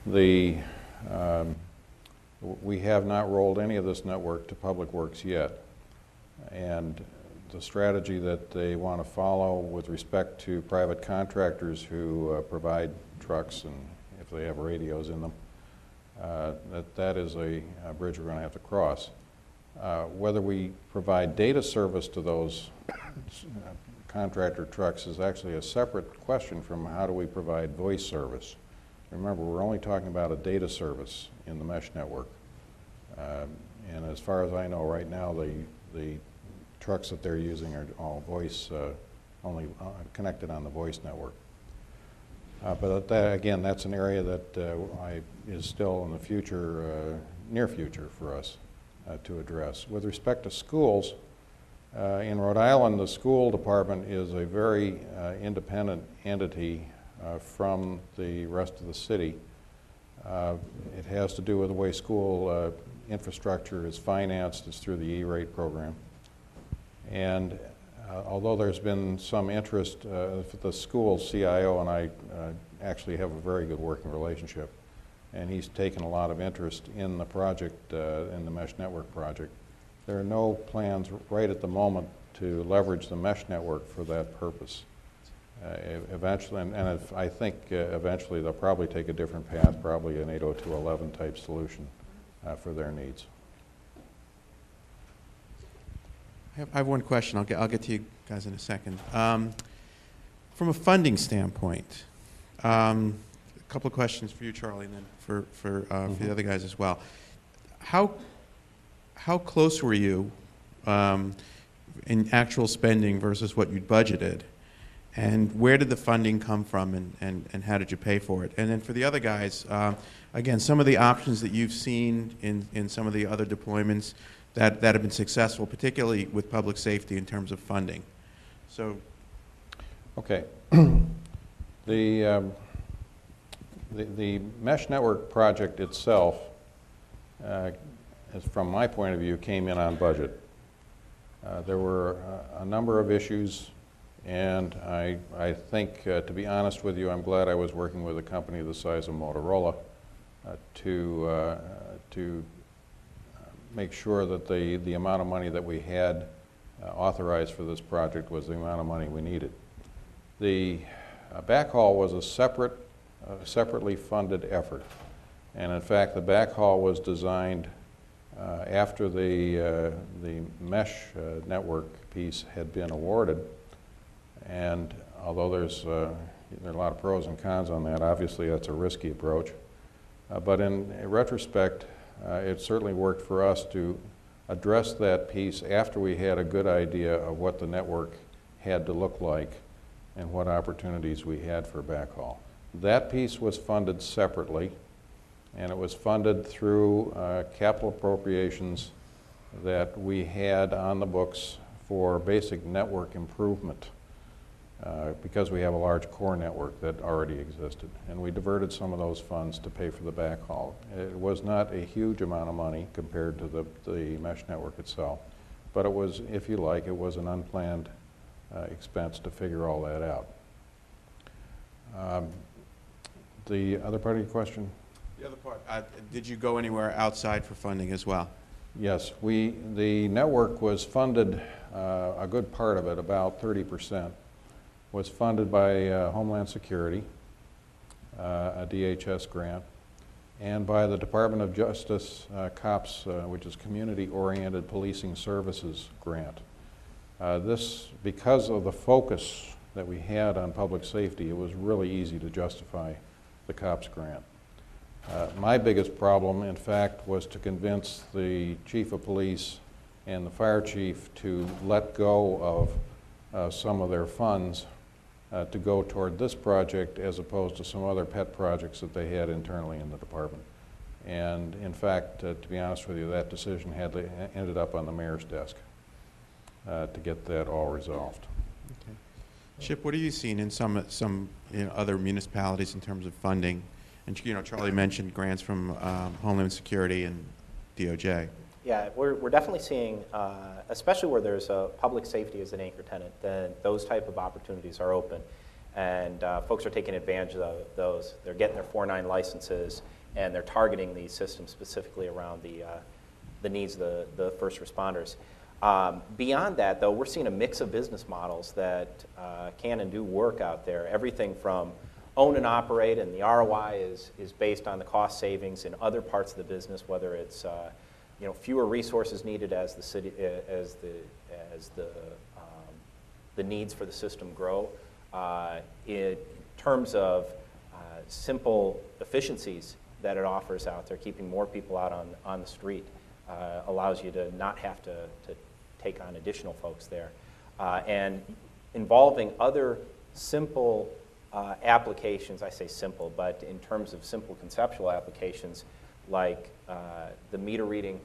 The, we have not rolled any of this network to Public Works yet. And the strategy that they want to follow with respect to private contractors who provide trucks and if they have radios in them, that is a bridge we're going to have to cross. Whether we provide data service to those contractor trucks is actually a separate question from how do we provide voice service. Remember, we're only talking about a data service in the mesh network. And as far as I know right now, the trucks that they're using are all voice, only connected on the voice network. But again, that's an area that is still in the future, near future for us to address. With respect to schools, in Rhode Island, the school department is a very independent entity from the rest of the city. It has to do with the way school infrastructure is financed. It's through the E-rate program. And although there's been some interest, the school CIO and I actually have a very good working relationship. And he's taken a lot of interest in the project, in the mesh network project. There are no plans right at the moment to leverage the mesh network for that purpose. Eventually, and I think eventually they'll probably take a different path, probably an 802.11 type solution for their needs. I have one question. I'll get to you guys in a second. From a funding standpoint, a couple of questions for you, Charlie, and then for the other guys as well. How close were you in actual spending versus what you'd budgeted? And where did the funding come from, and how did you pay for it? And then for the other guys, again, some of the options that you've seen in some of the other deployments that have been successful, particularly with public safety in terms of funding. So, okay, the mesh network project itself, from my point of view, came in on budget. There were a number of issues, and I think, to be honest with you, I'm glad I was working with a company the size of Motorola to make sure that the amount of money that we had authorized for this project was the amount of money we needed. The backhaul was a separately funded effort, and in fact, the backhaul was designed after the mesh network piece had been awarded. And although there are a lot of pros and cons on that, obviously that's a risky approach. But in retrospect, it certainly worked for us to address that piece after we had a good idea of what the network had to look like and what opportunities we had for backhaul. That piece was funded separately, and it was funded through capital appropriations that we had on the books for basic network improvement. Because we have a large core network that already existed. And we diverted some of those funds to pay for the backhaul. It was not a huge amount of money compared to the mesh network itself, but it was, if you like, it was an unplanned expense to figure all that out. The other part of your question? the other part, did you go anywhere outside for funding as well? Yes, the network was funded, a good part of it, about 30%, was funded by Homeland Security, a DHS grant, and by the Department of Justice COPS, which is Community Oriented Policing Services grant. This, because of the focus that we had on public safety, it was really easy to justify the COPS grant. My biggest problem, in fact, was to convince the chief of police and the fire chief to let go of some of their funds to go toward this project as opposed to some other pet projects that they had internally in the department. And in fact, to be honest with you, that decision ended up on the mayor's desk to get that all resolved. Okay. Chip, what are you seeing in some other municipalities in terms of funding? And Charlie mentioned grants from Homeland Security and DOJ. Yeah, we're definitely seeing, especially where there's a public safety as an anchor tenant, then those type of opportunities are open. And folks are taking advantage of those. They're getting their 4.9 licenses, and they're targeting these systems specifically around the needs of the first responders. Beyond that, though, we're seeing a mix of business models that can and do work out there. Everything from own and operate, and the ROI is based on the cost savings in other parts of the business, whether it's fewer resources needed as the city as the needs for the system grow. In terms of simple efficiencies that it offers out there, keeping more people out on the street allows you to not have to take on additional folks there. And involving other simple applications, I say simple, but in terms of simple conceptual applications like the meter reading